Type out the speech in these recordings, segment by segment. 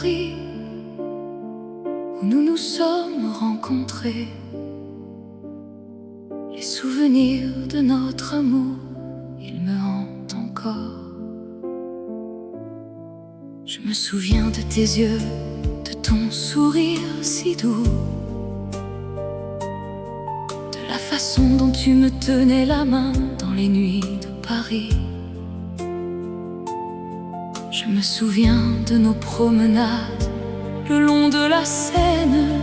Paris où nous nous sommes rencontrés. Les souvenirs de notre amour, ils me hantent encore. Je me souviens de tes yeux, de ton sourire si doux, de la façon dont tu me tenais la main dans les nuits de Paris. Je me souviens de nos promenades le long de la Seine,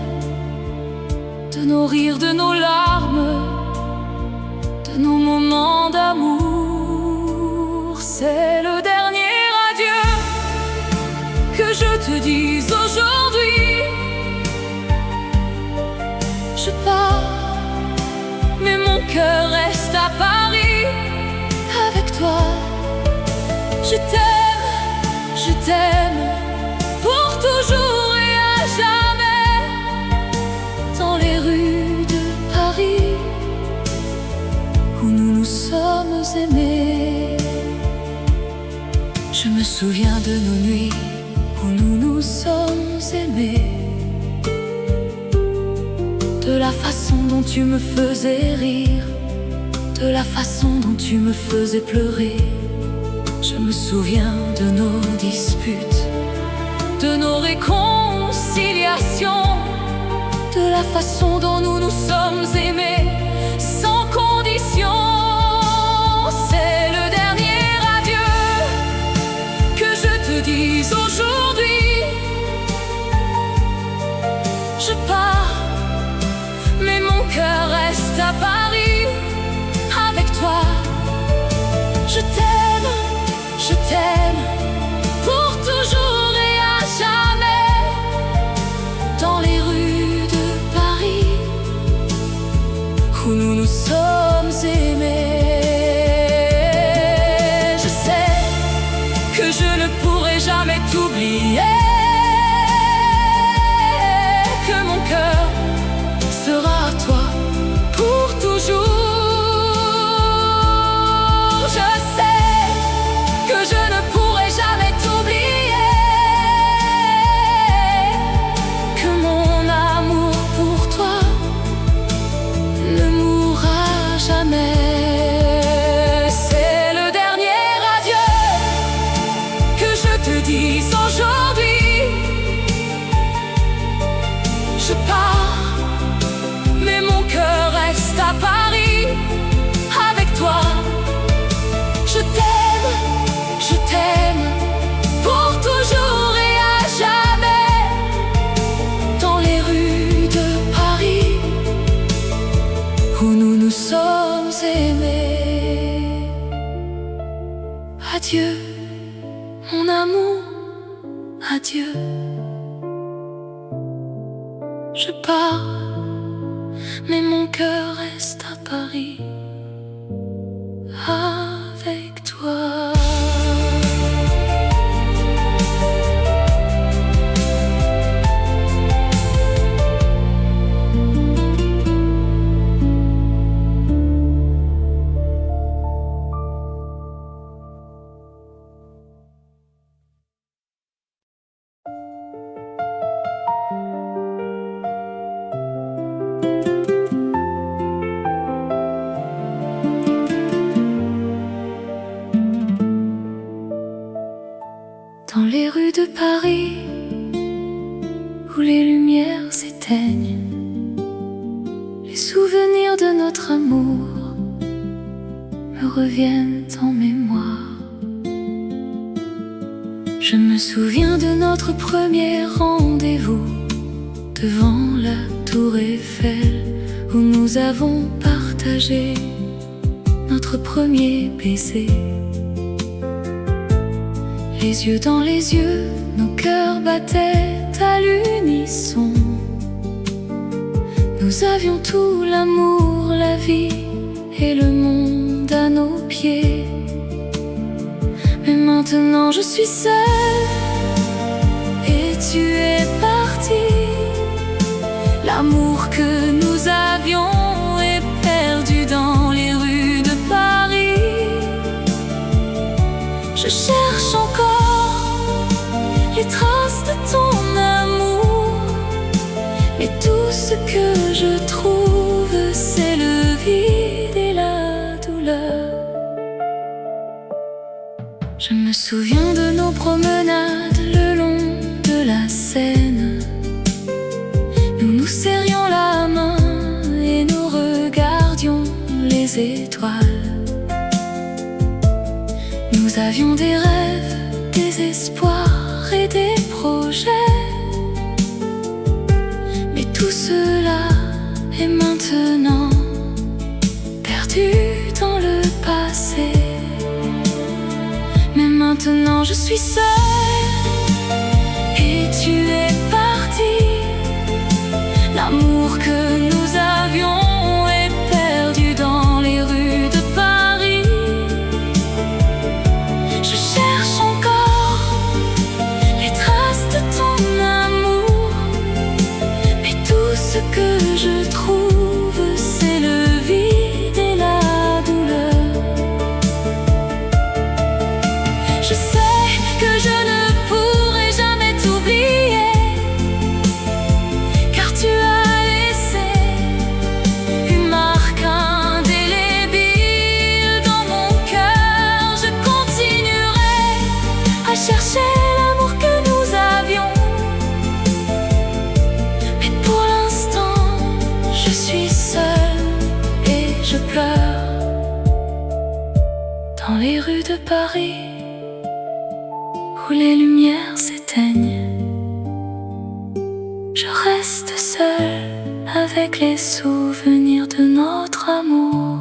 de nos rires, de nos larmes, de nos moments d'amour. C'est le dernier adieu que je te dise aujourd'hui. Je pars, mais mon cœur reste à Paris avec toi. Je t'aime pour toujours et à jamais. Dans les rues de Paris où nous nous sommes aimés. Je me souviens de nos nuits où nous nous sommes aimés, de la façon dont tu me faisais rire, de la façon dont tu me faisais pleurer. Je me souviens de nos disputes, de nos réconciliations, de la façon dont nous nous sommes aimés sans condition. C'est le dernier adieu que je te dise aujourd'hui. Je pars, mais mon cœur reste à Paris avec toi. Je t'aime pour toujours et à jamais. Dans les rues de Paris où nous nous sommes aimés. Je sais que je ne pourrai jamais t'oublier, que mon cœur sera à toi pour toujours. Je sais que je ne pourrai jamais t'oublier, que mon amour pour toi ne mourra jamais. C'est le dernier adieu que je te dise aujourd'hui. Je pars, mais mon cœur reste à Paris avec toi. Je t'aime pour toujours et à jamais. Dans les rues de Paris où nous nous sommes aimés. Adieu, mon amour, adieu. Je pars, mais mon cœur reste à Paris avec toi. Dans les rues de Paris où les lumières s'éteignent, les souvenirs de notre amour me reviennent en mémoire. Je me souviens de notre premier rendez-vous devant la tour Eiffel, où nous avons partagé notre premier baiser. Les yeux dans les yeux, nos cœurs battaient à l'unisson. Nous avions tout, l'amour, la vie et le monde à nos pieds. Mais maintenant je suis seule et tu es parti. L'amour que nous avions est perdu dans les rues de Paris. Je cherche encore les traces de ton ce que je trouve, c'est le vide et la douleur. Je me souviens de nos promenades le long de la Seine. Nous nous serrions la main et nous regardions les étoiles. Nous avions des rêves, des espoirs et des projets. Mais tout cela est maintenant perdu dans le passé. Mais maintenant je suis seule et tu es parti. L'amour que nous avions est perdu dans les rues de Paris. Je cherche encore les traces de ton amour, mais tout ce que je trouve, c'est le vide et la douleur. Je sais que je ne pourrai jamais t'oublier, car tu as laissé une marque indélébile dans mon cœur. Je continuerai à chercher l'amour que nous avions, mais pour l'instant je suis seule et je pleure dans les rues de Paris où les lumières s'éteignent. Je reste seule avec les souvenirs de notre amour.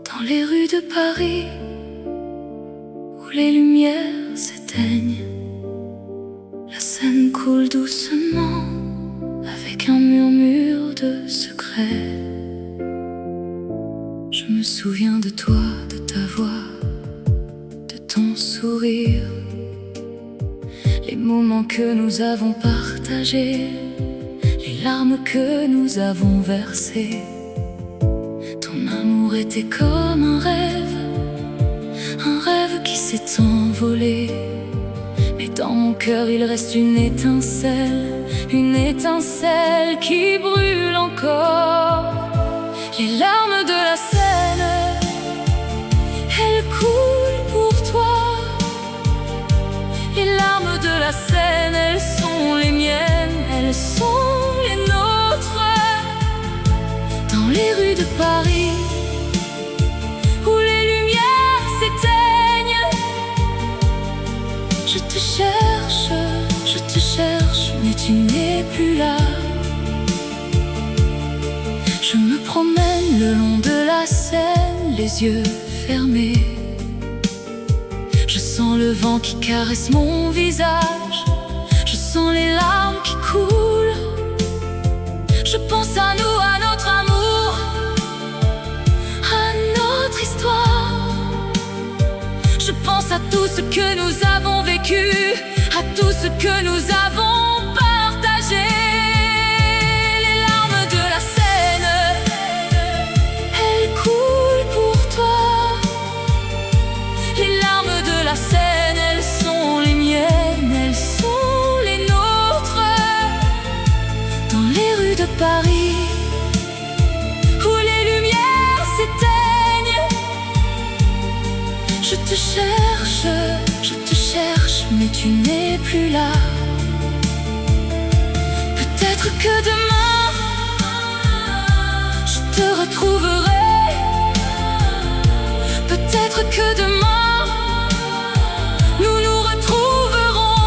Dans les rues de Paris où les lumières s'éteignent, la Seine coule doucement avec un murmure de secret. Je me souviens de toi, de ta voix, de ton sourire, les moments que nous avons partagés, les larmes que nous avons versées. Ton amour était comme un rêve qui s'est envolé. Mais dans mon cœur il reste une étincelle qui brûle encore. Les larmes de la Seine, elles coulent pour toi. Les larmes de la Seine, elles sont les miennes, elles sont les nôtres. Dans les rues de Paris où les lumières s'éteignent, je te cherche, mais tu n'es plus là. Je me promène le long de la Seine, les yeux fermés. Je sens le vent qui caresse mon visage, je sens les larmes qui coulent. Je pense à nous, à notre amour, à notre histoire. Je pense à tout ce que nous avons vécu, à tout ce que nous avons partagé. Les larmes de la Seine, elles coulent pour toi. Les larmes de la Seine, elles sont les miennes, elles sont les nôtres. Dans les rues de Paris où les lumières s'éteignent, je te cherche, mais tu n'es plus là. Peut-être que demain je te retrouverai. Peut-être que demain nous nous retrouverons.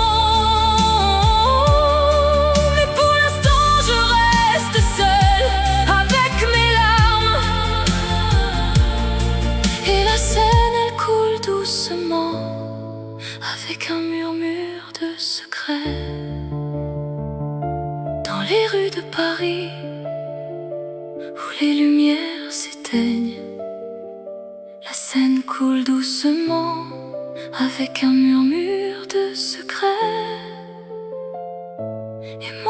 Mais pour l'instant je reste seule avec mes larmes. Et la Seine, elle coule doucement avec un murmure de secret. Dans les rues de Paris où les lumières s'éteignent, la Seine coule doucement avec un murmure de secret.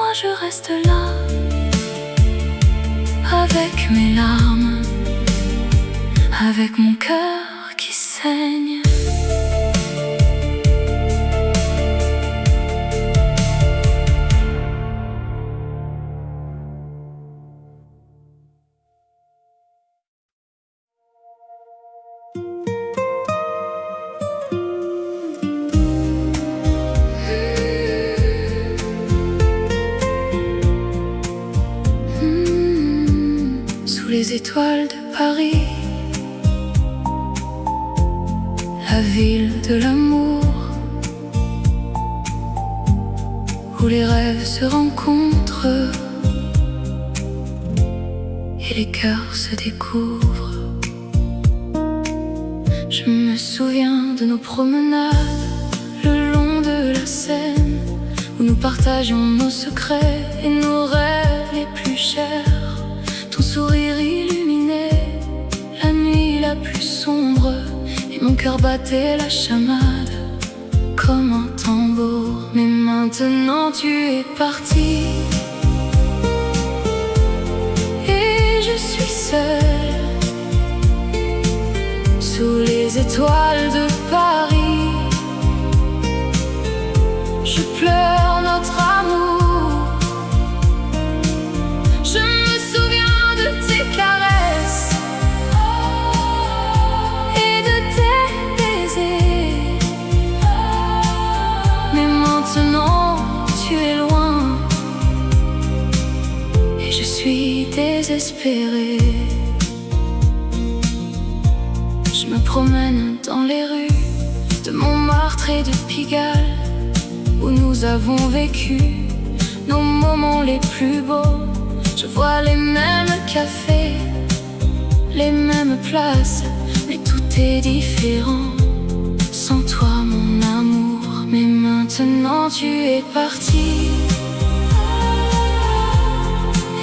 moi je reste là, avec mes larmes, avec mon cœur qui saigne. Sous les étoiles de Paris, la ville de l'amour, où les rêves se rencontrent et les cœurs se découvrent. Je me souviens de nos promenades le long de la Seine, où nous partagions nos secrets et nos rêves les plus chers. Ton sourire illuminait la nuit la plus sombre, et mon cœur battait la chamade comme un tambour. Mais maintenant tu es parti, et je suis seule sous les étoiles de Paris. Je pleure notre amour, je me souviens de tes caresses et de tes baisers. Mais maintenant tu es loin, et je suis désespérée. Je me promène dans les rues de Montmartre et de Pigalle, où nous avons vécu nos moments les plus beaux. Je vois les mêmes cafés, les mêmes places, mais tout est différent sans toi mon amour. Mais maintenant tu es parti,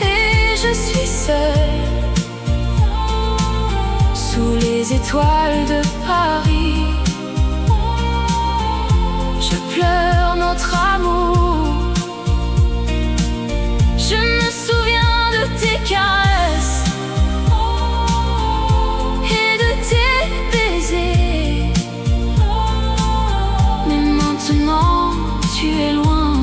et je suis seule sous les étoiles de Paris. Je pleure notre amour, je me souviens de tes caresses et de tes baisers. Mais maintenant tu es loin,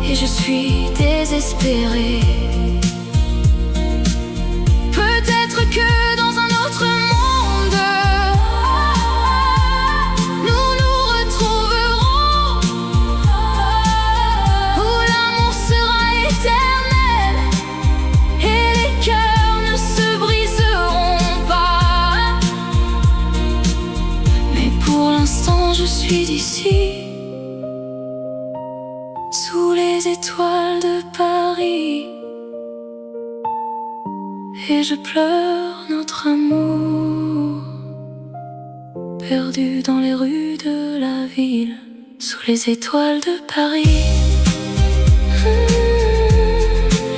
et je suis désespérée. Peut-être que dans un autre monde nous nous retrouverons, où l'amour sera éternel et les cœurs ne se briseront pas. Mais pour l'instant je suis ici, sous les étoiles de Paris, et je pleure notre amour, perdu dans les rues de la ville, sous les étoiles de Paris.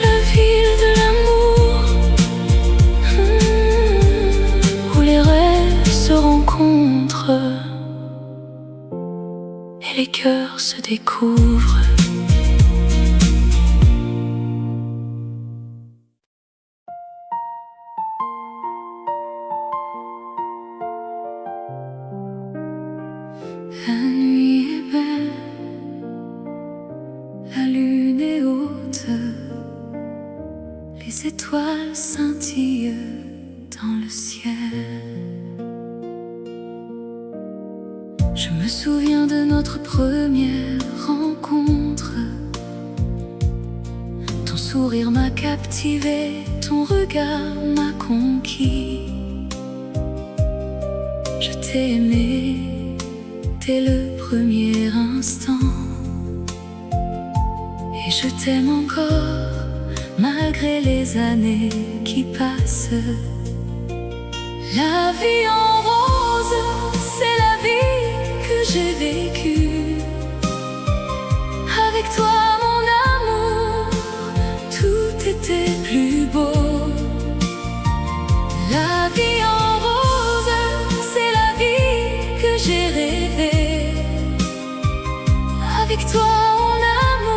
La ville de l'amour, où les rêves se rencontrent et les cœurs se découvrent. La nuit est belle, la lune est haute, les étoiles scintillent dans le ciel. Je me souviens de notre première rencontre. Ton sourire m'a captivé, ton regard m'a conquis. Je t'ai aimé dès le premier instant, et je t'aime encore malgré les années qui passent. La vie en rose, c'est la vie que j'ai vécue. Avec toi mon amour, tout était plus beau. La vie en rose, c'est la vie que j'ai rêvée. Avec toi mon amour,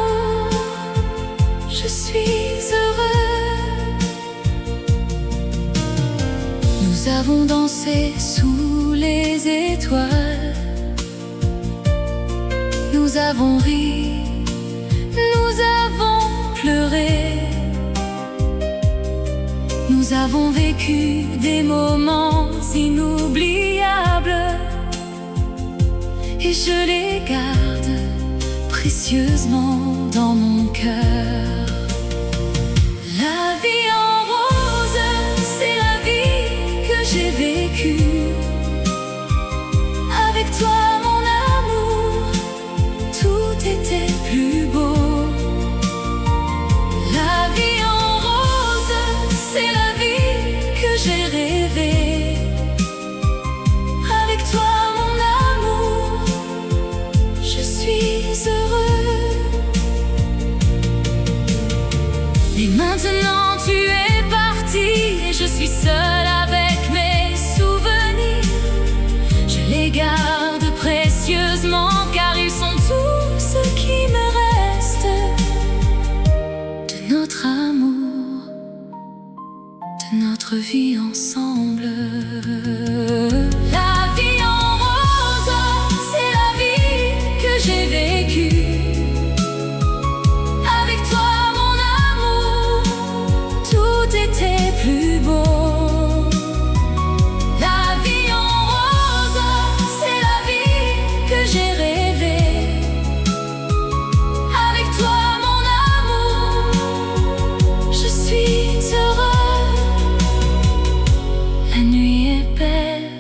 avons dansé sous les étoiles. Nous avons ri, nous avons pleuré. Nous avons vécu des moments inoubliables, et je les garde précieusement dans mon cœur. La vie en rose, c'est la vie que j'ai vécue. Avec toi, mon amour, tout était plus beau. La vie en rose, c'est la vie que j'ai rêvée. Avec toi, mon amour, je suis heureux. Et maintenant tu es parti, et je suis seule avec mes souvenirs. Je les garde précieusement, car ils sont tout ce qui me reste de notre amour, de notre vie ensemble. La vie en rose, c'est la vie que j'ai vécue. Avec toi, mon amour, tout était plus beau. La vie en rose, c'est la vie que j'ai rêvée. Avec toi, mon amour, je suis heureux. La nuit est belle,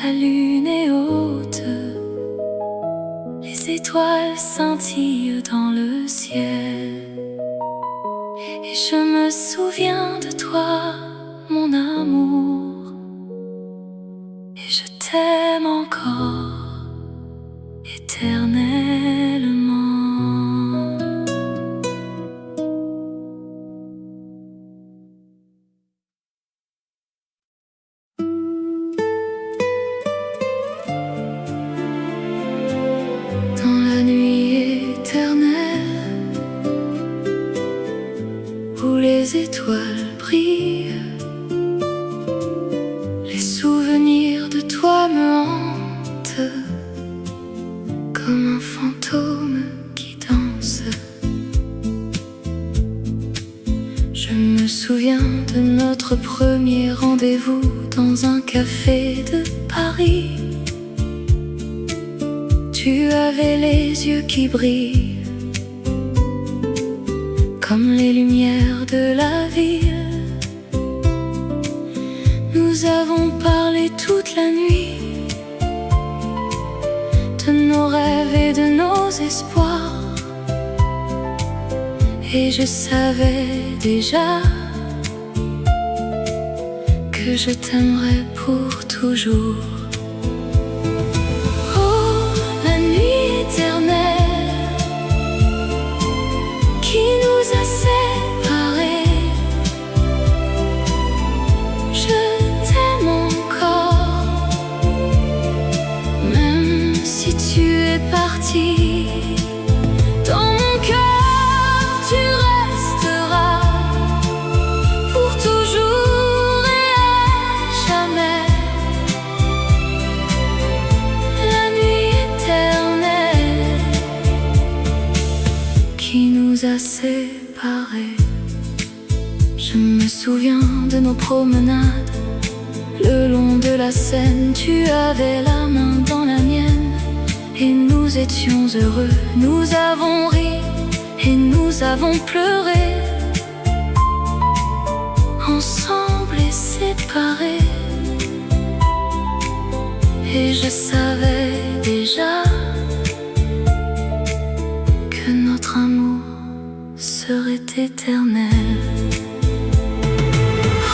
la lune est haute, les étoiles scintillent dans le ciel. Et je me souviens de toi, mon amour, et je t'aime encore éternellement. Dans la nuit éternelle, où les étoiles brillent, les souvenirs de toi me hantent comme un fantôme qui danse. Je me souviens de notre premier rendez-vous dans un café de Paris. Tu avais les yeux qui brillent comme les lumières de la ville. Nous avons parlé toute la nuit de nos rêves et de nos espoirs, et je savais déjà que je t'aimerais pour toujours. Qui nous a séparés, je t'aime encore, même si tu es parti. Dans mon cœur tu resteras pour toujours et à jamais. La nuit éternelle qui nous a séparés. Je me souviens de nos promenades le long de la Seine. Tu avais la main dans la mienne et nous étions heureux. Nous avons ri et nous avons pleuré, ensemble et séparés. Et je savais déjà que notre amour serait éternel.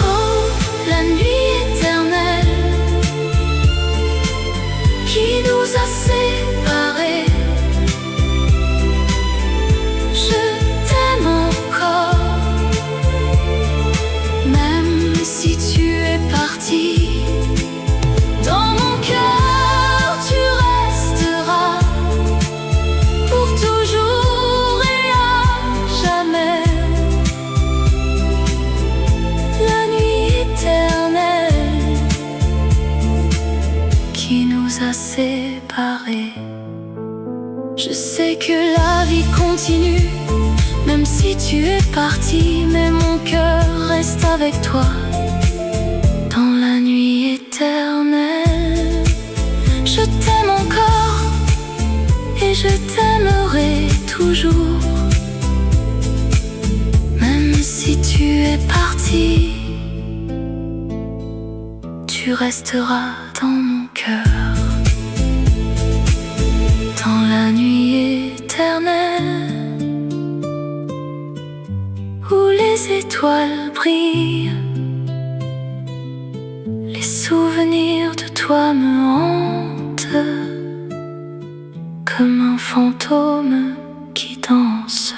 Oh, la nuit éternelle qui nous a séparés. Je t'aime encore, même si tu es parti. Dans mon cœur tu resteras pour toujours et à jamais. La nuit éternelle nous a séparés. Je sais que la vie continue, même si tu es parti, mais mon cœur reste avec toi dans la nuit éternelle. Je t'aime encore et je t'aimerai toujours, même si tu es parti, tu resteras dans mon cœur, dans la nuit éternelle où les étoiles brillent. Les souvenirs de toi me hantent comme un fantôme qui danse.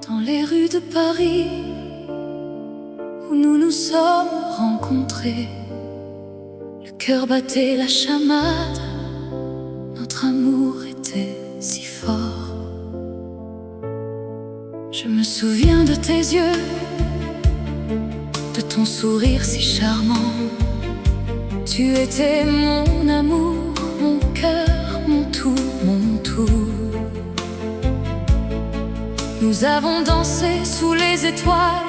Dans les rues de Paris où nous nous sommes rencontrés, le cœur battait la chamade, notre amour était si fort. Je me souviens de tes yeux, de ton sourire si charmant. Tu étais mon amour, mon cœur, mon tout, mon tout. Nous avons dansé sous les étoiles,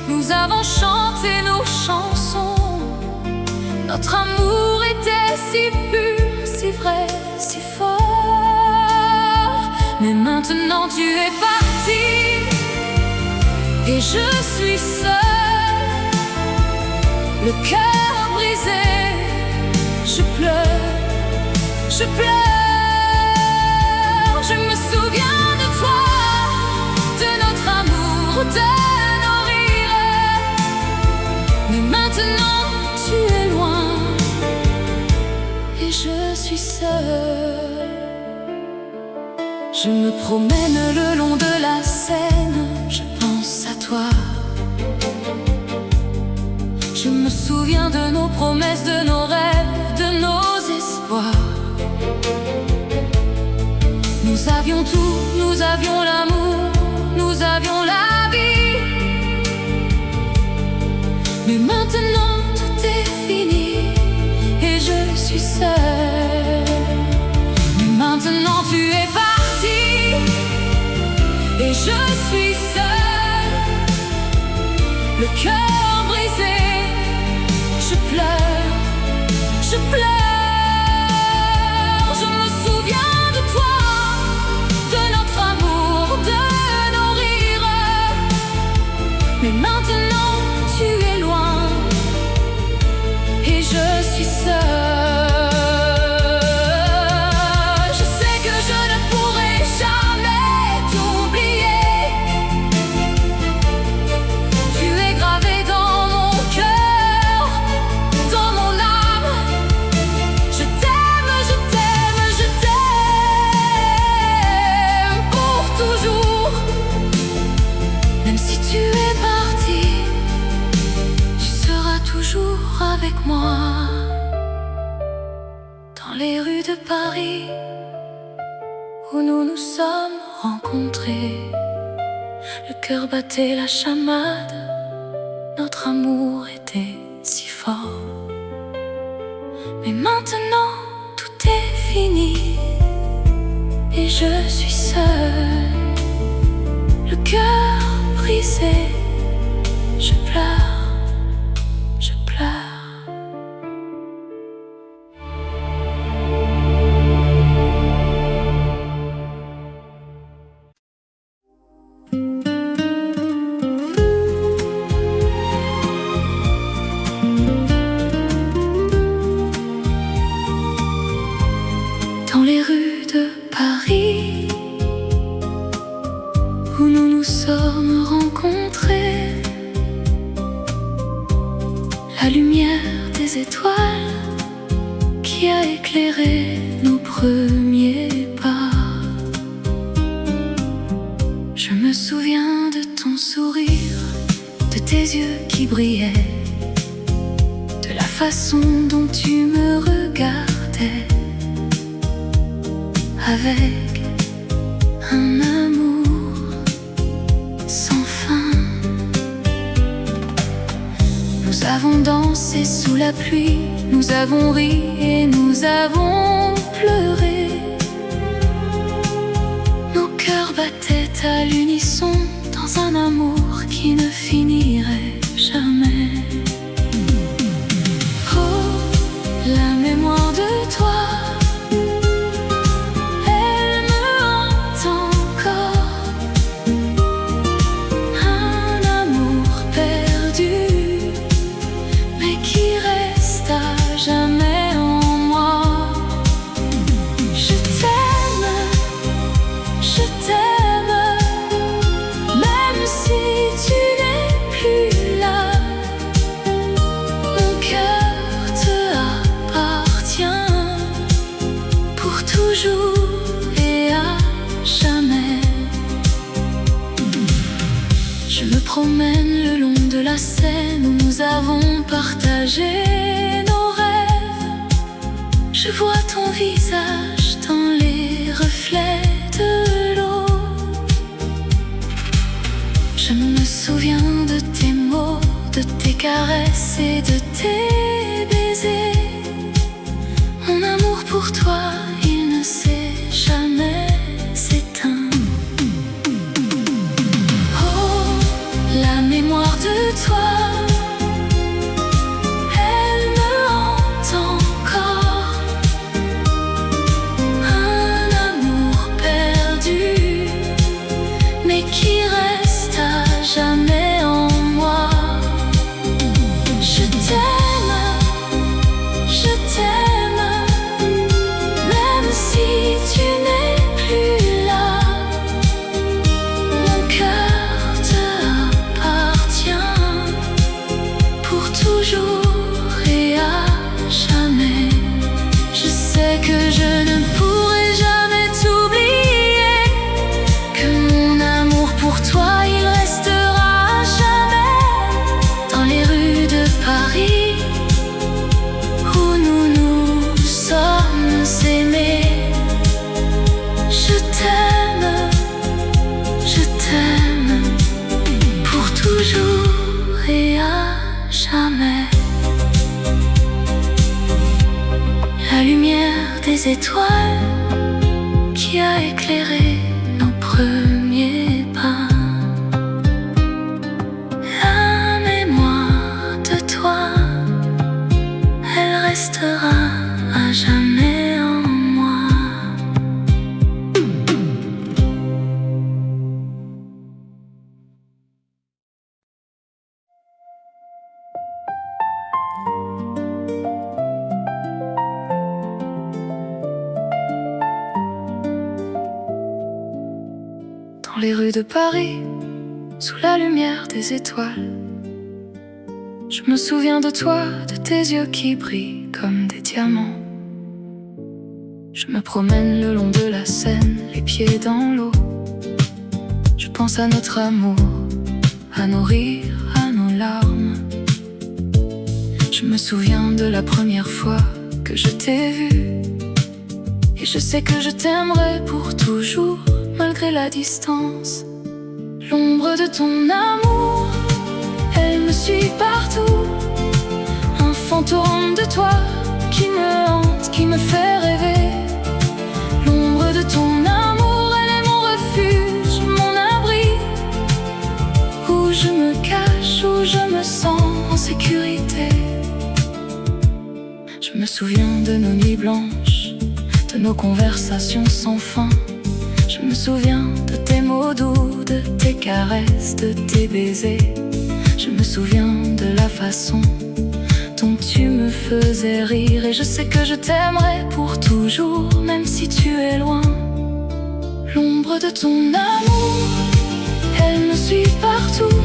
nous avons chanté nos chansons. Notre amour était si pur, si vrai, si fort. Mais maintenant tu es parti et je suis seule, le cœur brisé. Je pleure, je pleure. Je me souviens de toi, de notre amour, de nos rires. Mais maintenant tu es loin et je suis seule. Je me promène le long de la Seine, je pense à toi. Je me souviens de nos promesses, de nos rêves, de nos espoirs. Nous avions tout, nous avions l'amour, nous avions la vie. Mais maintenant tout est fini et je suis seule. Mais maintenant tu es parti et je suis seule, le cœur brisé. Je pleure, je pleure. Je me souviens de toi, de notre amour, de nos rires. Mais maintenant tu es loin et je suis seule. Je sais que je ne pourrai jamais t'oublier. Tu es gravé dans mon cœur, dans mon âme. Je t'aime, je t'aime, je t'aime pour toujours. Même si tu es parti, tu seras toujours avec moi. Dans les rues de Paris où nous nous sommes rencontrés, le cœur battait la chamade, notre amour était si fort. Mais maintenant tout est fini et je suis seule, le cœur brisé. Je pleure, je pleure. Dans les rues de Paris où nous nous sommes rencontrés, la lumière des étoiles qui a éclairé nos premiers pas. Je me souviens de ton sourire, de tes yeux qui brillaient, de la façon dont tu me regardais, avec un amour sans fin. Nous avons dansé sous la pluie, nous avons ri et nous avons pleuré. Nos cœurs battaient à l'unisson dans un amour qui ne finirait jamais. Oh, la mémoire de toi, elle me hante encore. Un amour perdu, mais qui reste à jamais en moi. Je t'aime, même si tu n'es plus là. Mon cœur te appartient pour toujours et à jamais. Je me promène le long de la Seine où nous avons partagé nos rêves. Je vois ton visage dans les reflets de l'eau. Je me souviens de tes mots, de tes caresses et de tes baisers. Mon amour pour toi, il ne s'est jamais éteint. Oh, la mémoire de toi, elle me hante encore. Un amour perdu, mais qui reste à jamais en moi. Je t'aime, même si tu n'es plus là. Mon cœur te appartient pour toujours et à jamais. Je sais que je ne pourrai jamais t'oublier, que mon amour pour toi, il restera à jamais dans les rues de Paris où nous nous sommes aimés. Je t'aime pour toujours et à jamais. La lumière des étoiles qui a éclairé nos premiers pas. La mémoire de toi, elle restera à jamais en moi. Dans les rues de Paris, sous la lumière des étoiles, je me souviens de toi, de tes yeux qui brillent comme des diamants. Je me promène le long de la Seine, les pieds dans l'eau. Je pense à notre amour, à nos rires, à nos larmes. Je me souviens de la première fois que je t'ai vu, et je sais que je t'aimerai pour toujours, malgré la distance. L'ombre de ton amour, elle me suit partout. Un fantôme de toi qui me hante, qui me fait rêver. L'ombre de ton amour, elle est mon refuge, mon abri, où je me cache, où je me sens en sécurité. Je me souviens de nos nuits blanches, de nos conversations sans fin. Je me souviens de tes mots doux, de tes caresses, de tes baisers. Je me souviens de la façon dont tu me faisais rire. Et je sais que je t'aimerai pour toujours, même si tu es loin. L'ombre de ton amour, elle me suit partout.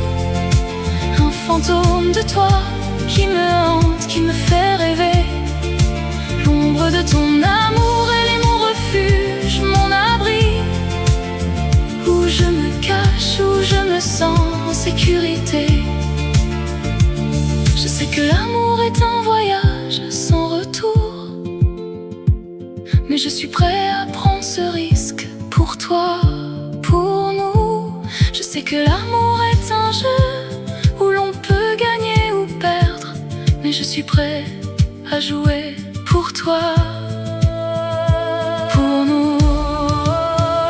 Un fantôme de toi qui me hante, qui me fait rêver. L'ombre de ton amour, elle est mon refuge, mon abri, où je me cache, où je me sens en sécurité. Je sais que l'amour est un voyage sais que l'amour est un jeu où l'on peut gagner ou perdre, mais je suis prêt à jouer pour toi, pour nous.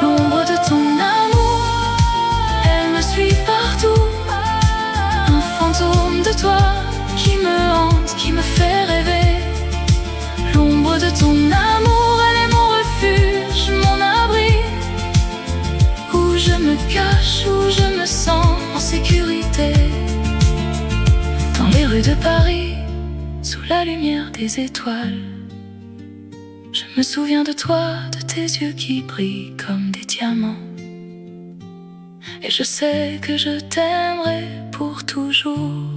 L'ombre de ton amour, elle me suit partout, un fantôme de toi qui me hante, qui me fait rêver. L'ombre de ton amour, elle est mon refuge, mon abri, où je me cache, où je me sens en sécurité. Dans les rues de Paris, sous la lumière des étoiles, je me souviens de toi, de tes yeux qui brillent comme des diamants. Et je sais que je t'aimerai pour toujours,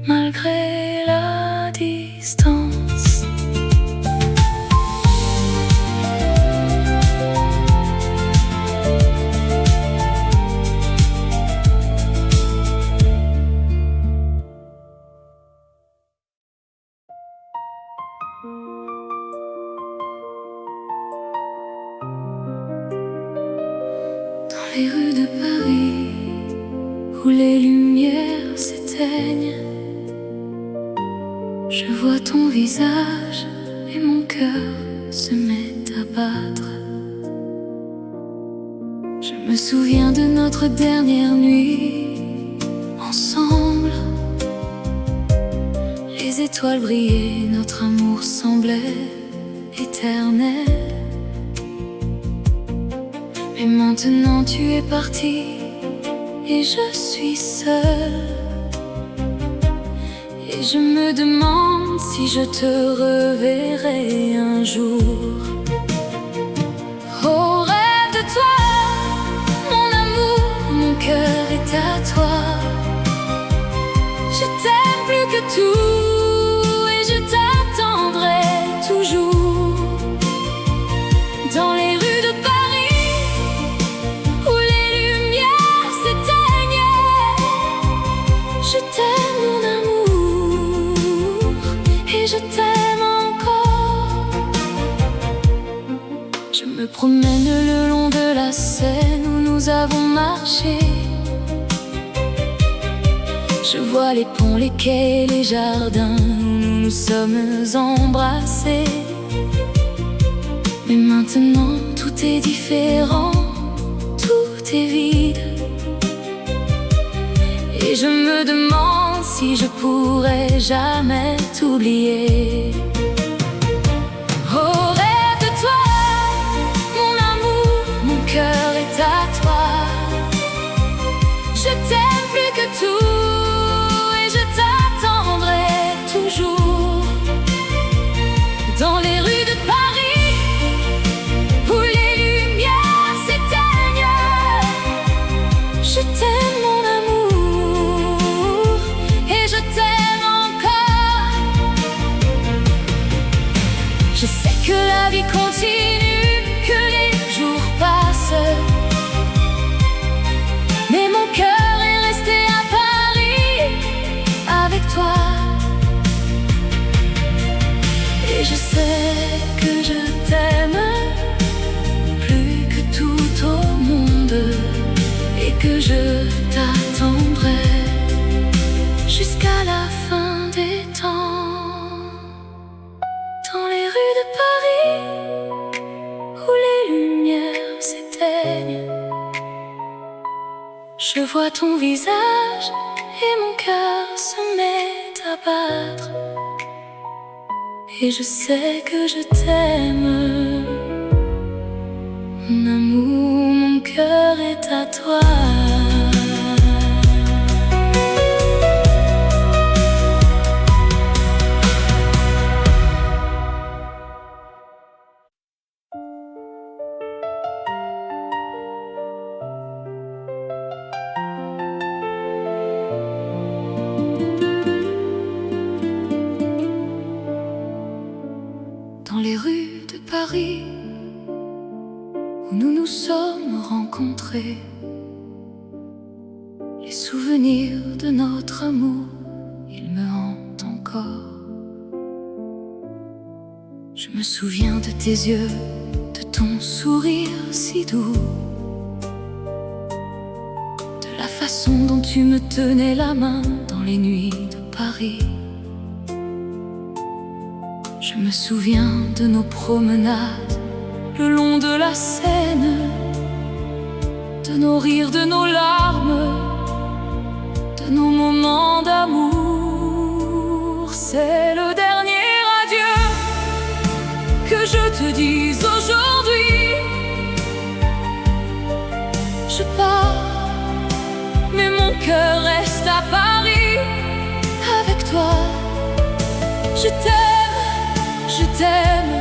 malgré la distance. Dans les rues de Paris, où les lumières s'éteignent, je vois ton visage et mon cœur se met à battre. Je me souviens de notre dernière nuit ensemble. Les étoiles brillaient, notre amour semblait éternel. Mais maintenant tu es parti et je suis seule. Et je me demande si je te reverrai un jour. Oh, rêve de toi, mon amour, mon cœur est à toi. Je t'aime plus que tout et je t'attendrai toujours. Dans les rues de Paris, où les lumières s'éteignent, je t'aime mon amour, et je t'aime encore. Je me promène le long de la Seine où nous avons marché. Je vois les ponts, les quais, les jardins où nous nous sommes embrassés. Mais maintenant tout est différent, tout est vide. Et je me demande si je pourrai jamais t'oublier. Oh, rêve de toi, mon amour, mon cœur est à toi. Je t'aime plus que tout et je t'attendrai toujours. Dans les rues de Paris, où les lumières s'éteignent, je t'aime mon amour, et je t'aime encore. Je sais que la vie continue, que les jours passent, mais mon cœur est resté à Paris avec toi. Et je sais que je t'aime plus que tout au monde, et que je t'attendrai jusqu'à la fin des temps. Dans les rues de Paris, où les lumières s'éteignent, je vois ton visage et mon cœur se met à battre. Et je sais que je t'aime, mon amour, mon cœur est à toi. Dans les rues de Paris, où nous nous sommes rencontrés, les souvenirs de notre amour, ils me hantent encore. Je me souviens de tes yeux, de ton sourire si doux, façon dont tu me tenais la main dans les nuits de Paris. Je me souviens de nos promenades le long de la Seine, de nos rires, de nos larmes, de nos moments d'amour. C'est le dernier adieu que je te dise aujourd'hui. Je pars, mais mon cœur reste à Paris avec toi. Je t'aime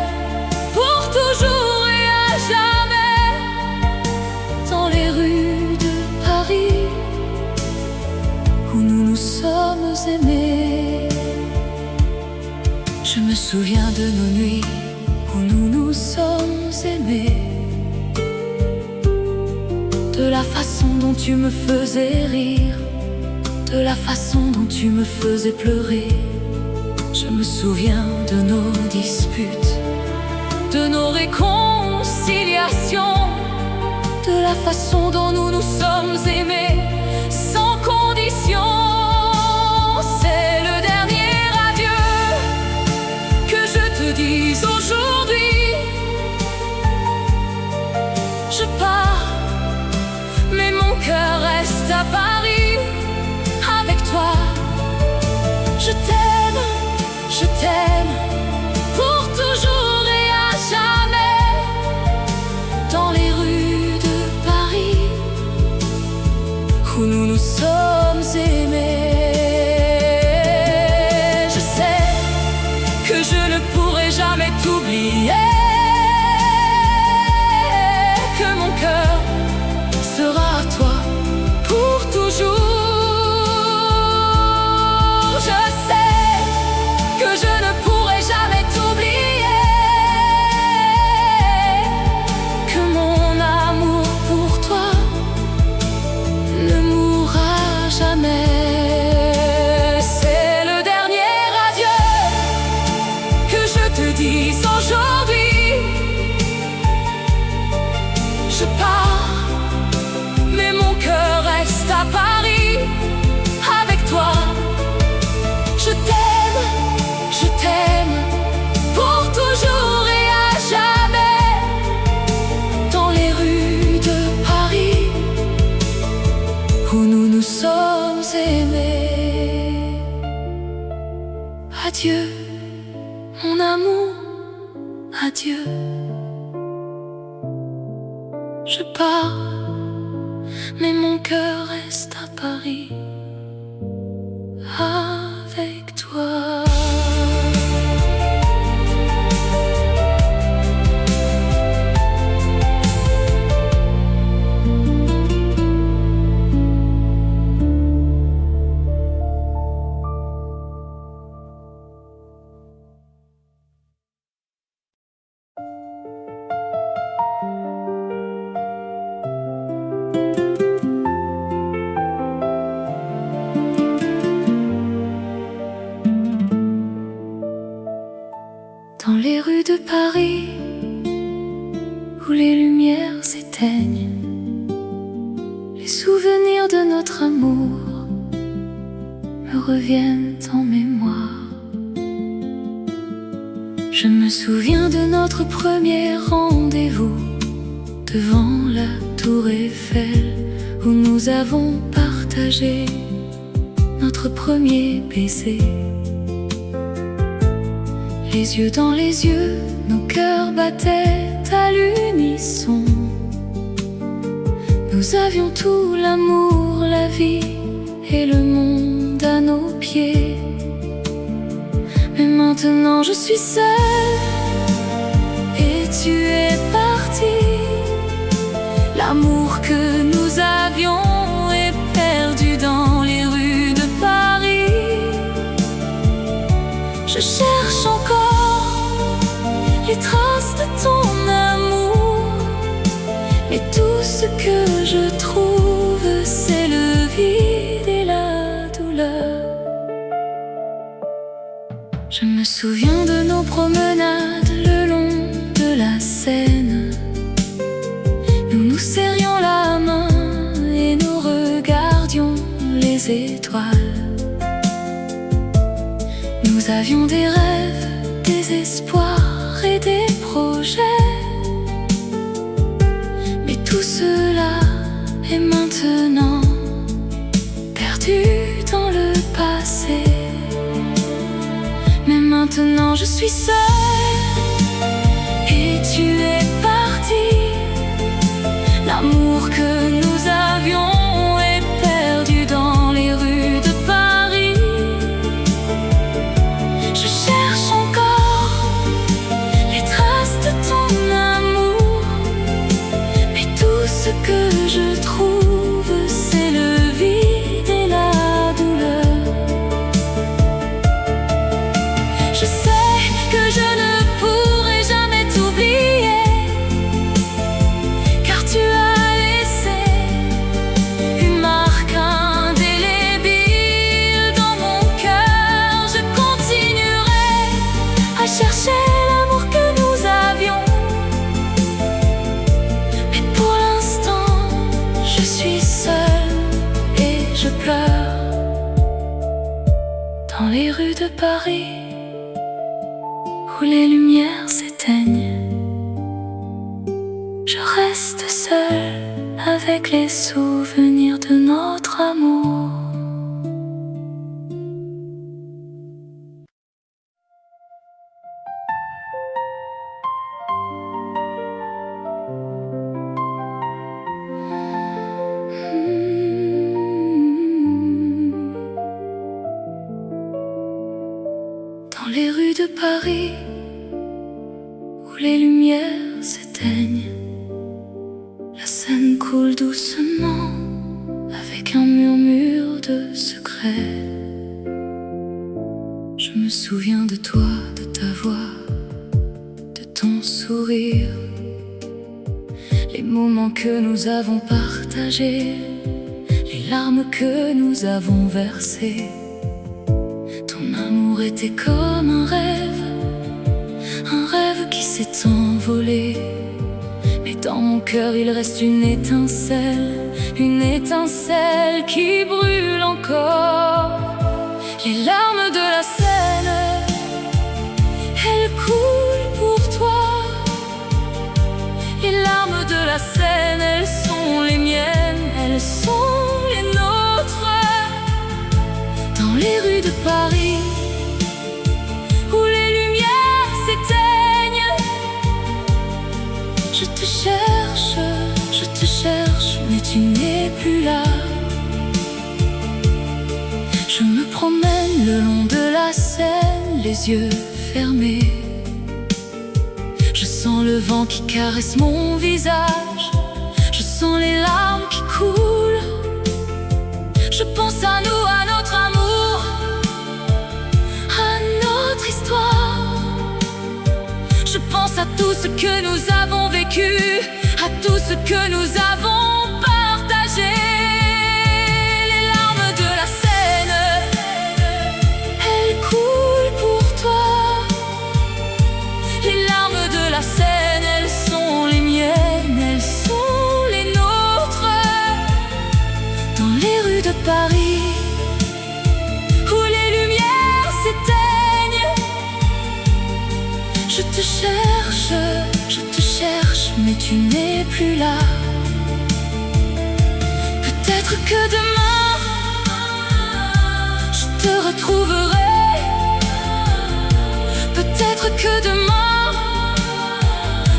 pour toujours et à jamais. Dans les rues de Paris où nous nous sommes aimés. Je me souviens de nos nuits où nous nous sommes aimés, de la façon dont tu me faisais rire, de la façon dont tu me faisais pleurer. Je me souviens de nos disputes, de nos réconciliations, de la façon dont nous nous sommes aimés sans condition. C'est le dernier adieu que je te dise aujourd'hui. Je pars, mais mon cœur reste à Paris avec toi. Je t'aime pour toujours et à jamais. Dans les rues de Paris où nous nous sommes aimés. Je sais que je ne pourrai jamais t'oublier, que mon cœur sera à toi pour toujours. Je sais que je ne pourrai jamais t'oublier, que mon amour pour toi ne mourra jamais. C'est le dernier adieu que je te dise aujourd'hui. Je pars, mais mon cœur reste à Paris avec toi. Je t'aime pour toujours et à jamais. Dans les rues de Paris où nous nous sommes aimés. Adieu, mon amour, adieu. Je pars, mais mon cœur reste à Paris avec toi. Dans les rues de Paris où les lumières s'éteignent, les souvenirs de notre amour me reviennent en mémoire. Je me souviens de notre premier rendez-vous devant la tour Eiffel, où nous avons partagé notre premier baiser. Les yeux dans les yeux, nos cœurs battaient à l'unisson. Nous avions tout, l'amour, la vie et le monde à nos pieds. Mais maintenant je suis seule et tu es parti. L'amour que nous avions est perdu dans les rues de Paris. Je cherche encore les traces de ton amour, mais tout ce que je trouve, c'est le vide et la douleur. Je me souviens de nos promenades le long de la Seine. Nous nous serrions la main et nous regardions avions des rêves, des espoirs et des projets. Mais tout cela est maintenant perdu dans le passé. Mais maintenant je suis seule et tu es parti. L'amour que nous avions est perdu dans les rues de Paris. Je cherche encore les traces de ton amour, mais tout ce que je trouve, c'est le vide et la douleur. Je sais que je ne pourrai jamais t'oublier, car tu as laissé une marque indélébile dans mon cœur. Je continuerai à chercher l'amour que nous avions, mais pour l'instant je suis seule et je pleure dans les rues de Paris où les lumières s'éteignent. Je reste seule avec les souvenirs de notre amour. Dans les rues de Paris où les lumières s'éteignent, la Seine coule doucement avec un murmure de secret. Je me souviens de toi, de ta voix, de ton sourire, les moments que nous avons partagés, les larmes que nous avons versées. Ton amour était comme un rêve qui s'est envolé. Mais dans mon cœur il reste une étincelle qui brûle encore. Les larmes de la Seine, elles coulent pour toi. Les larmes de la Seine, elles sont les miennes, elles sont les nôtres. Dans les rues de Paris où les lumières s'éteignent, je te cherche, mais tu n'es plus là. Je me promène le long de la Seine, les yeux fermés. Je sens le vent qui caresse mon visage, je sens les larmes qui coulent. Je pense à nous, à notre amour, à notre histoire. Je pense à tout ce que nous avons vécu, à tout ce que nous avons partagé. Les larmes de la Seine, elles coulent pour toi. Les larmes de la Seine, elles sont les miennes, elles sont les nôtres. Dans les rues de Paris où les lumières s'éteignent, je te cherche, mais tu n'es plus là. Peut-être que demain je te retrouverai. Peut-être que demain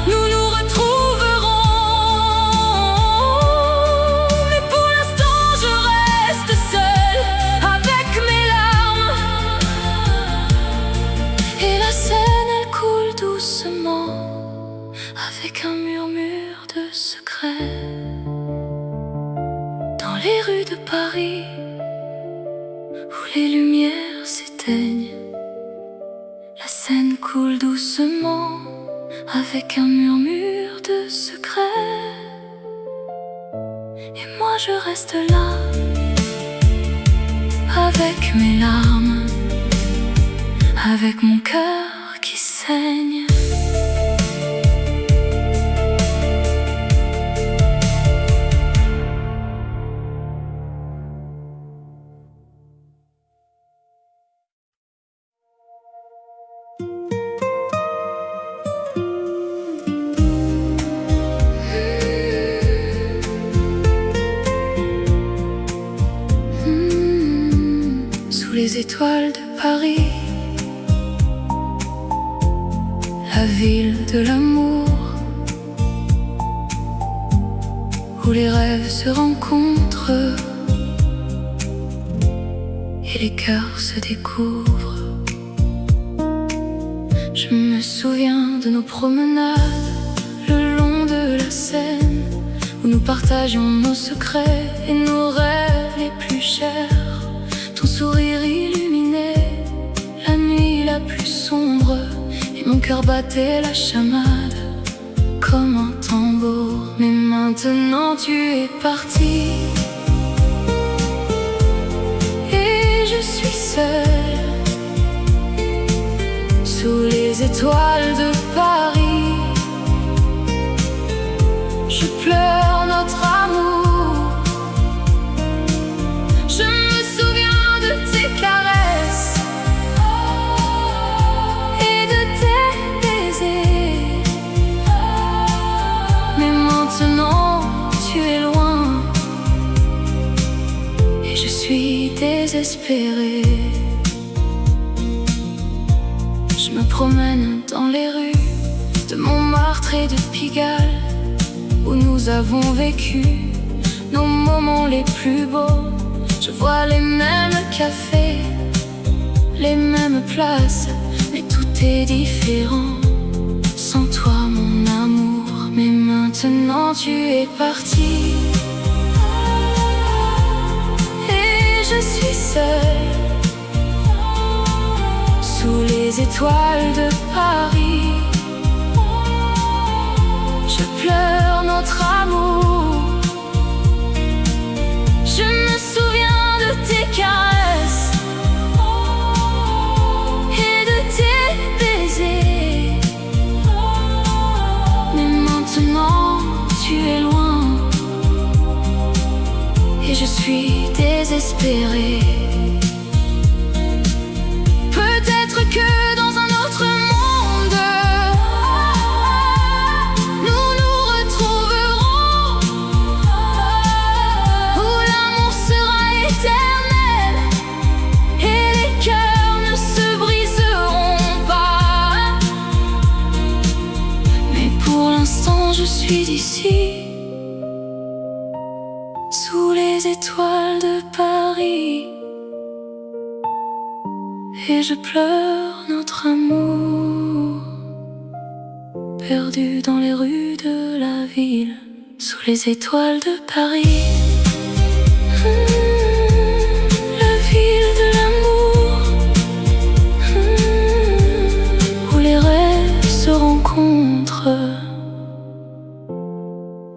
nous nous retrouverons. Mais pour l'instant je reste seule avec mes larmes. Et la Seine, elle coule doucement avec un murmure de secret. Dans les rues de Paris où les lumières s'éteignent, la Seine coule doucement avec un murmure de secret. Et moi je reste là avec mes larmes, avec mon cœur qui saigne. étoiles de Paris, la ville de l'amour, où les rêves se rencontrent et les cœurs se découvrent. Je me souviens de nos promenades le long de la Seine, où nous partagions nos secrets et nos rêves les plus chers. Ton sourire illuminait la nuit la plus sombre, et mon cœur battait la chamade comme un tambour. Mais maintenant tu es parti, et je suis seule sous les étoiles de Paris. Je pleure notre amour, je me souviens de tes caresses et de tes baisers. Mais maintenant tu es loin, et je suis désespérée. Je me promène dans les rues de Montmartre et de Pigalle, où nous avons vécu nos moments les plus beaux. Je vois les mêmes cafés, les mêmes places, mais tout est différent sans toi mon amour. Mais maintenant tu es parti, et je suis seule sous les étoiles de Paris. Je pleure notre amour, je me souviens de tes caresses et de tes baisers. Mais maintenant tu es loin, et je suis désespérée. Peut-être que dans un autre monde nous nous retrouverons, où l'amour sera éternel et les cœurs ne se briseront pas. Mais pour l'instant je suis ici, sous les étoiles de Paris, et je pleure notre amour, perdu dans les rues de la ville, sous les étoiles de Paris. La ville de l'amour, où les rêves se rencontrent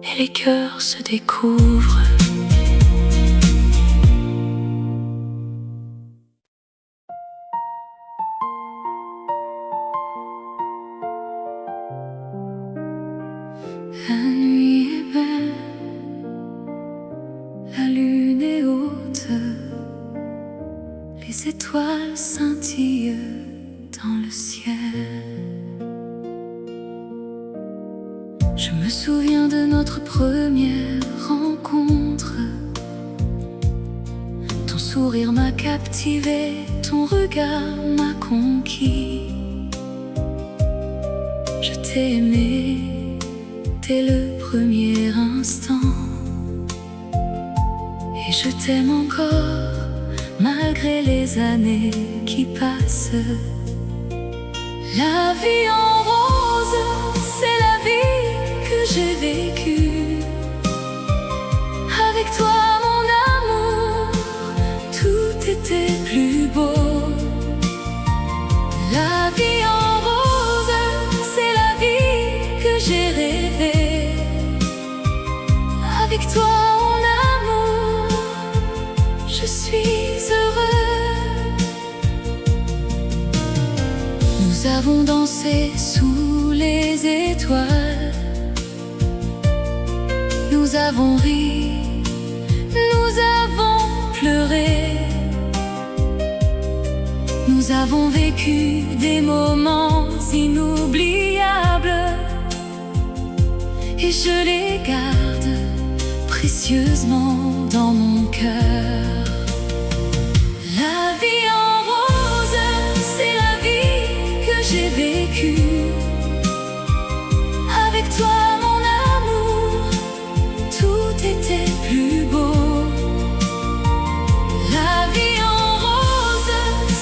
et les cœurs se découvrent. La nuit est belle, la lune est haute, les étoiles scintillent dans le ciel. Je me souviens de notre première rencontre. Ton sourire m'a captivé, ton regard m'a conquis. Je t'ai aimé dès le premier instant, et je t'aime encore malgré les années qui passent. La vie en rose, c'est la vie que j'ai vécue. Avec toi mon amour, tout était plus beau. La vie en rose, c'est la vie que j'ai rêvée. Avec toi mon amour, je suis heureux. Nous avons dansé sous les étoiles, nous avons ri, nous avons pleuré, nous avons vécu des moments inoubliables, et je les garde précieusement dans mon cœur. La vie en j'ai vécu. Avec toi mon amour, tout était plus beau. La vie en rose,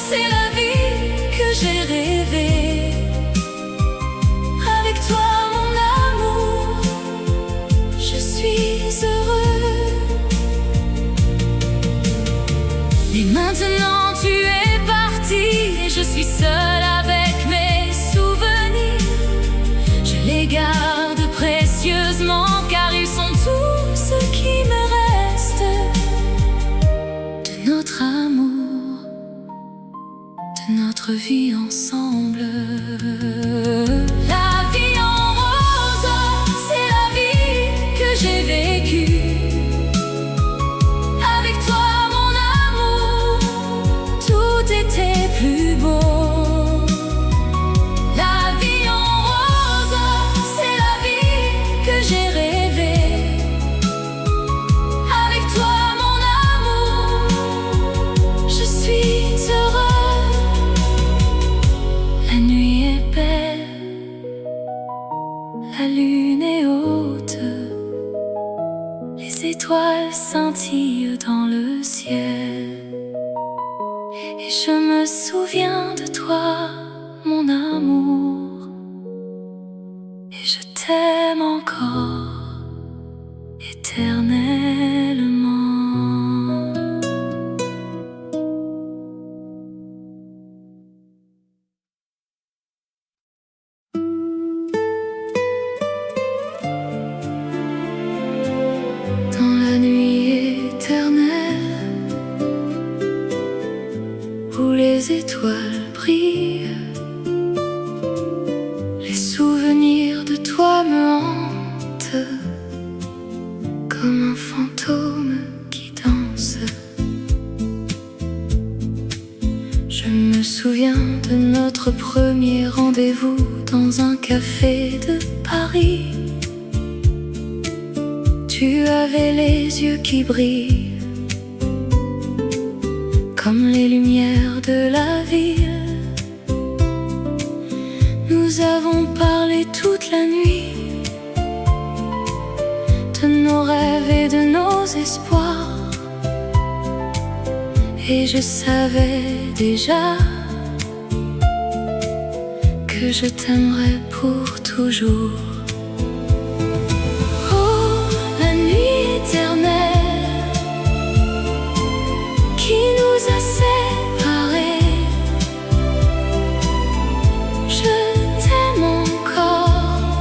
c'est la vie que j'ai rêvée. Avec toi mon amour, je suis heureux. Et maintenant tu es parti, et je suis seule avec mes souvenirs. Je les garde précieusement, car ils sont tout ce qui me reste de notre amour, de notre vie ensemble. La vie en rose, c'est la vie que j'ai vécue. Avec toi mon amour, tout était plus beau. La vie en rose, c'est la vie que j'ai rêvée. Avec toi mon amour, je suis heureux. La nuit est belle, la lune est haute, les étoiles scintillent dans le ciel. Et je me souviens de toi, mon amour, et je t'aime encore éternellement. Dans la nuit éternelle, où les étoiles brillent, les souvenirs de toi me hantent comme un fantôme qui danse. Je me souviens de notre premier rendez-vous dans un café de Paris. Tu avais les yeux qui brillent comme les lumières de la ville. Nous avons parlé toute la nuit de nos rêves et de nos espoirs. Et je savais déjà que je t'aimerais pour toujours. Oh, la nuit éternelle qui nous a séparés, je t'aime encore,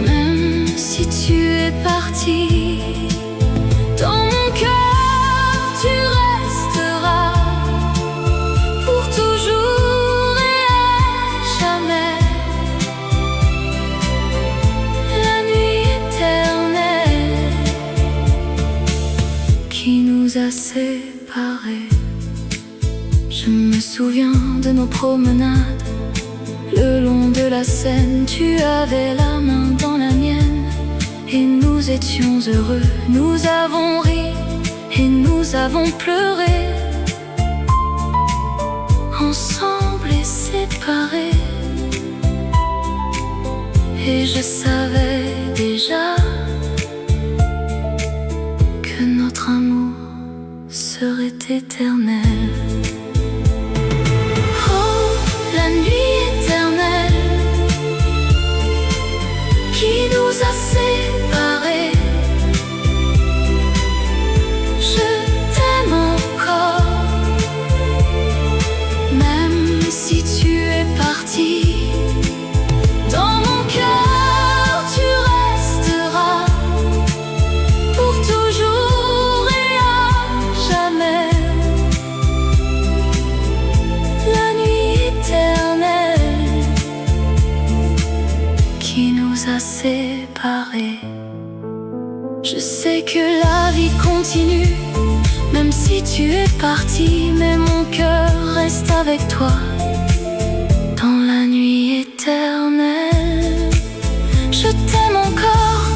même si tu es parti. Dans mon cœur tu resteras pour toujours et à jamais. La nuit éternelle qui nous a séparés. Je me souviens de nos promenades le long de la Seine. Tu avais la main dans la mienne et nous étions heureux. Nous avons ri et nous avons pleuré, ensemble et séparés. Et je savais déjà que notre amour serait éternel. Oh, la nuit éternelle qui nous a séparés, je t'aime encore, même si tu es parti. Dans mon cœur tu resteras pour toujours et à jamais. La nuit éternelle qui nous a séparés. Je sais que la vie continue, même si tu es parti, mais mon cœur reste avec toi. Dans la nuit éternelle, je t'aime encore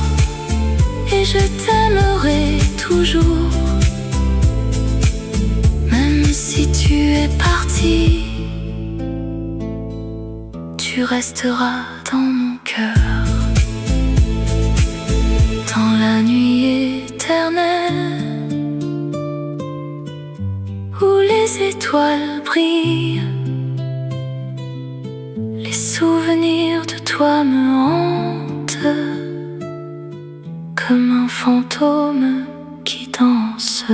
et je t'aimerai toujours, même si tu es parti. tu resteras dans mon cœur, dans la nuit éternelle où les étoiles brillent. Les souvenirs de toi me hantent comme un fantôme qui danse.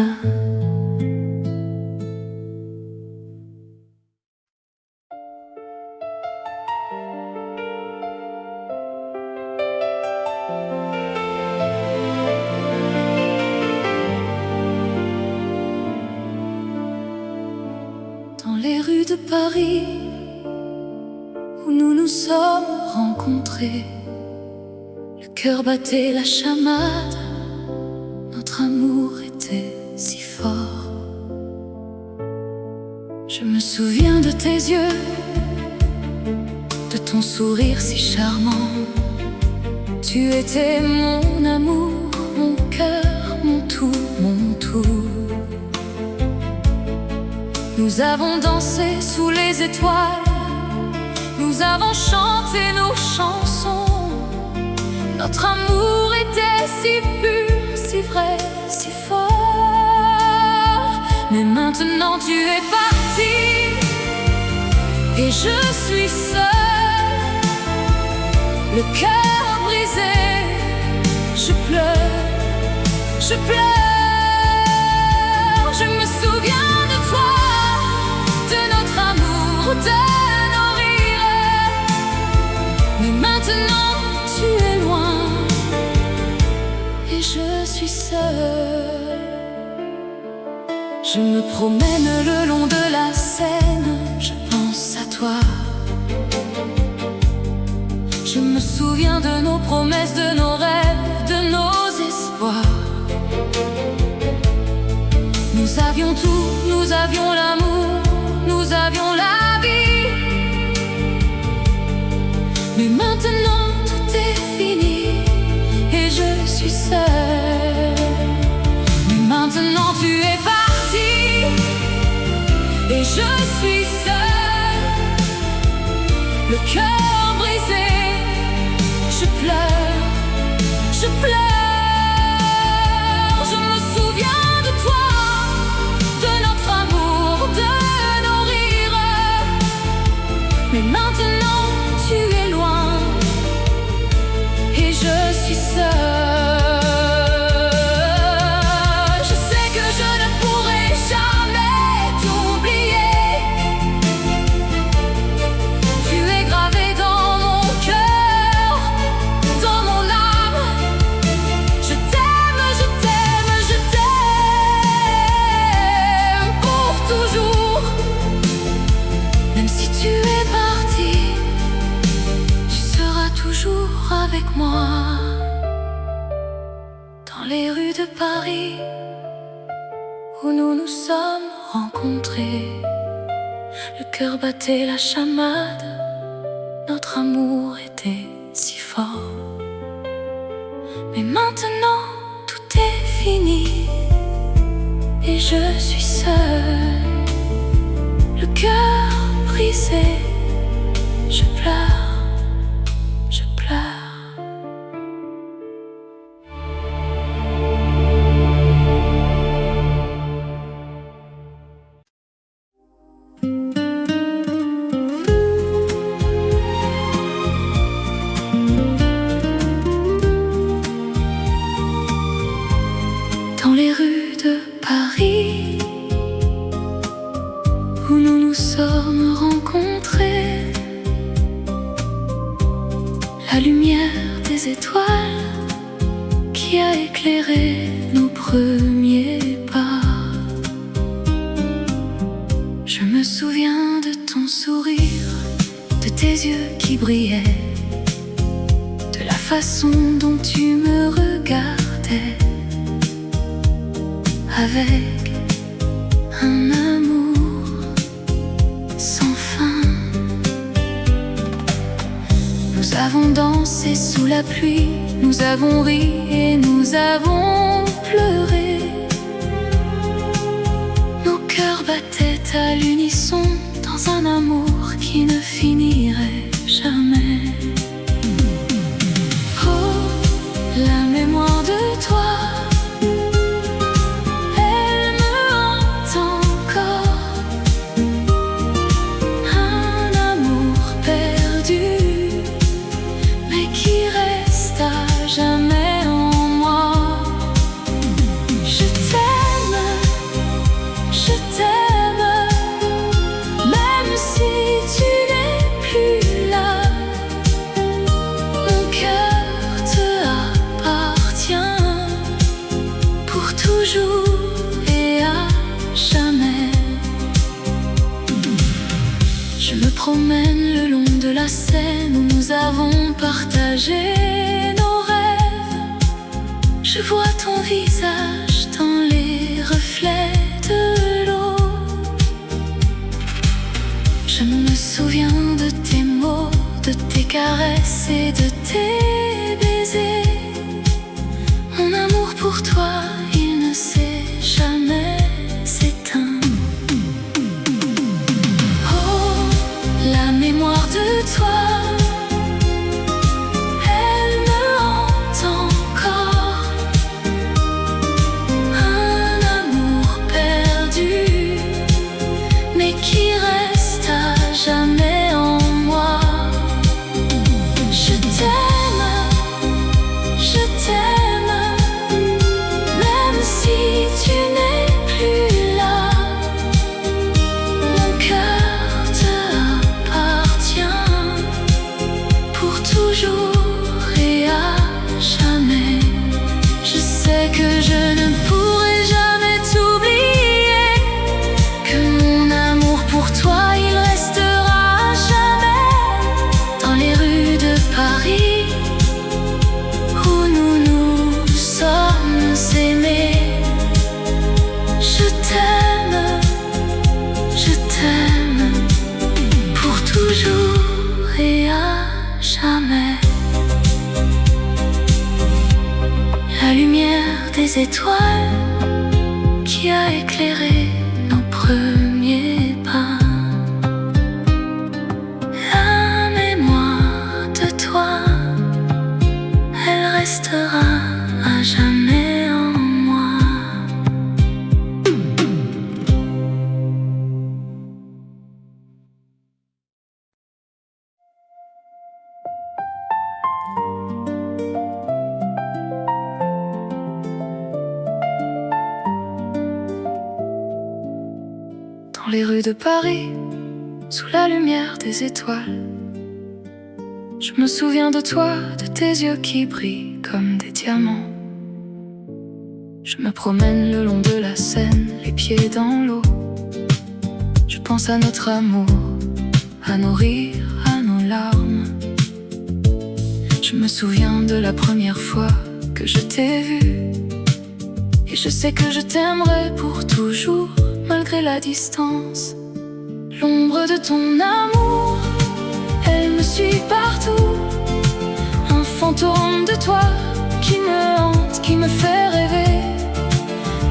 Dans les rues de Paris où nous nous sommes rencontrés, le cœur battait la chamade, notre amour était si fort. Je me souviens de tes yeux, de ton sourire si charmant. Tu étais mon amour, mon cœur, mon tout, mon tout. Nous avons dansé sous les étoiles, nous avons chanté nos chansons. Notre amour était si pur, si vrai, si fort. Mais maintenant tu es parti et je suis seule, le cœur brisé. Je pleure, je pleure. Je me souviens de toi, de notre amour, de nos rires. Mais maintenant tu es loin et je suis seule. Je me promène le long de la Seine, je pense à toi. Je me souviens de nos promesses, de nos rêves, de nos espoirs. Nous avions tout, nous avions l'amour, nous avions la vie. Mais maintenant tout est fini et je suis seule. Mais maintenant tu es parti et je suis seule, le cœur brisé. Je pleure, je pleure. Je me souviens de toi, de notre amour, de nos rires. Mais maintenant tu es loin et je suis seule. Je sais que je ne pourrai jamais t'oublier. Tu es gravé dans mon cœur, dans mon âme. Je t'aime, je t'aime, je t'aime pour toujours. Même si tu es parti, tu seras toujours avec moi. Dans les rues de Paris où nous nous sommes rencontrés, le cœur battait la chamade, notre amour était si fort. Mais maintenant tout est fini et je suis seule, le cœur brisé. Je pleure, je pleure. Dans les rues de Paris où nous nous sommes rencontrés, la lumière des étoiles qui a éclairé nos premiers pas. Je me souviens de ton sourire, de tes yeux qui brillaient, de la façon dont tu me regardais, avec un amour sans fin. Nous avons dansé sous la pluie, nous avons ri et nous avons pleuré. Nos cœurs battaient à l'unisson dans un amour qui ne finirait jamais. le long de la Seine où nous avons partagé nos rêves. Je vois ton visage dans les reflets de l'eau. Je me souviens de tes mots, de tes caresses et de tes baisers. Mon amour pour toi, il ne s'est jamais éteint. Oh, la mémoire de toi, elle me hante encore. Un amour perdu, mais qui reste à jamais en moi. Je t'aime, je t'aime, même si tu n'es plus là. Mon cœur te appartient pour toujours et à jamais. Je sais que je ne pourrai jamais t'oublier, que mon amour pour toi, il restera à jamais dans les rues de Paris où nous nous sommes aimés. Je t'aime pour toujours et à jamais. La lumière des étoiles qui a éclairé nos premiers pas. La mémoire de toi, elle restera à jamais en moi. Dans les rues de Paris, sous la lumière des étoiles, je me souviens de toi, de tes yeux qui brillent comme des diamants. Je me promène le long de la Seine, les pieds dans l'eau. Je pense à notre amour, à nos rires, à nos larmes. Je me souviens de la première fois que je t'ai vu, et je sais que je t'aimerai pour toujours, malgré la distance. L'ombre de ton amour, elle me suit partout. Un fantôme de toi qui me hante, qui me fait rêver.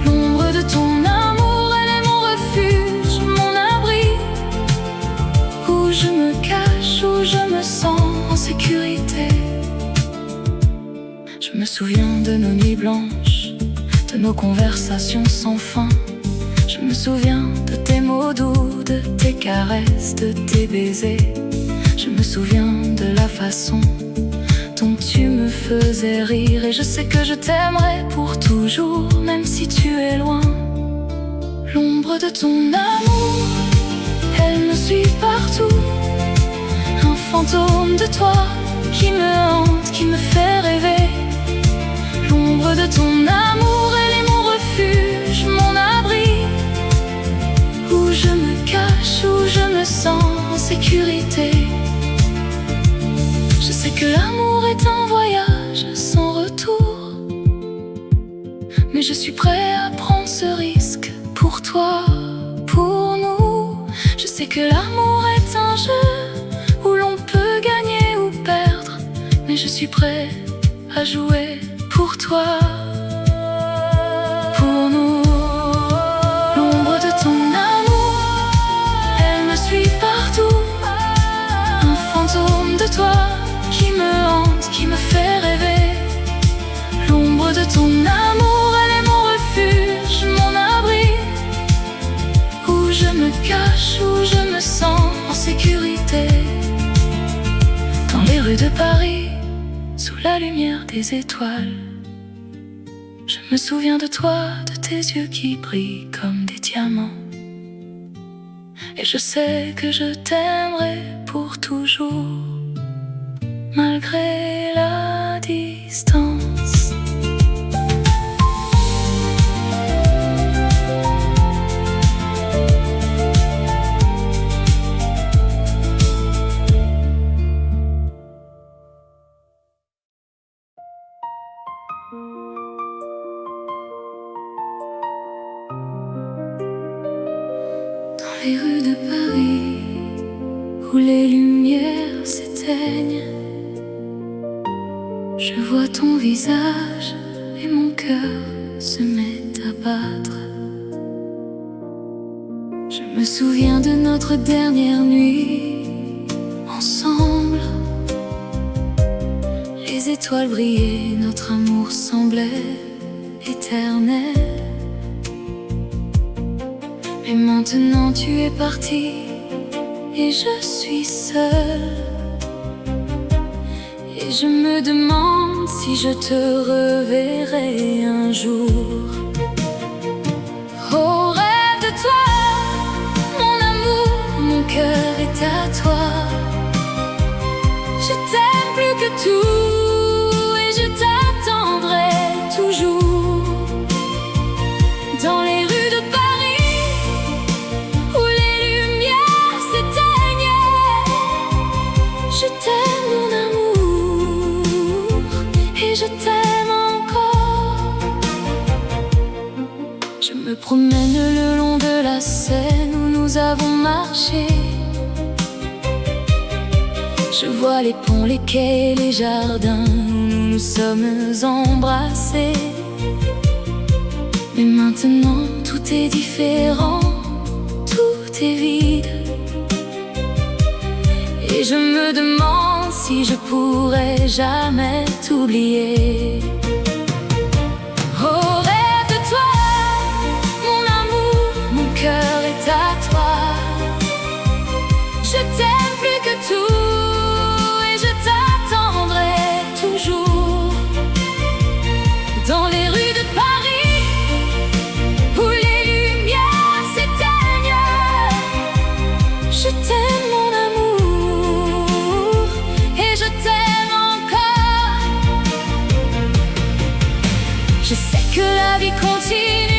L'ombre de ton amour, elle est mon refuge, mon abri, où je me cache, où je me sens en sécurité. Je me souviens de nos nuits blanches, de nos conversations sans fin. Je me souviens de tes mots doux, de tes caresses, de tes baisers. Je me souviens de la façon dont tu me faisais rire. Et je sais que je t'aimerai pour toujours, même si tu es loin. L'ombre de ton amour, elle me suit partout. Un fantôme de toi qui me hante, qui me fait rêver. L'ombre de ton amour, elle est mon refuge, mon abri, où je me cache, où je me sens en sécurité. Je sais que l'amour est un voyage sans retour, mais je suis prêt à prendre ce risque pour toi, pour nous. Je sais que l'amour est un jeu où l'on peut gagner ou perdre, mais je suis prêt à jouer pour toi, pour nous. L'ombre de ton amour, elle me suit partout. Un fantôme de toi qui me hante, qui me fait rêver. L'ombre de ton amour, elle est mon refuge, mon abri, où je me cache, où je me sens en sécurité. Dans les rues de Paris, sous la lumière des étoiles, je me souviens de toi, de tes yeux qui brillent comme des diamants. Et je sais que je t'aimerai pour toujours, malgré la distance. s'éteignent. Je vois ton visage et mon cœur se met à battre. Je me souviens de notre dernière nuit ensemble. Les étoiles brillaient, notre amour semblait éternel. Mais maintenant tu es parti et je suis seule. Et je me demande si je te reverrai un jour. Oh, rêve de toi, mon amour, mon cœur est à toi. Je t'aime plus que tout et je t'attendrai toujours. Dans les rues de Paris, où les lumières s'éteignent, je t'aime mon amour et je t'aime encore. Je me promène le long de la Seine où nous avons marché. Je vois les ponts, les quais, les jardins où nous nous sommes embrassés. Mais maintenant tout est différent, tout est vide. Et je me demande si je pourrai jamais t'oublier. Oh, rêve de toi, mon amour, mon cœur est à toi. Je t'aime plus que tout et je t'attendrai toujours. Dans les rues de Paris, où les lumières s'éteignent, je t'aime mon amour et je t'aime encore. Je sais que la vie continue.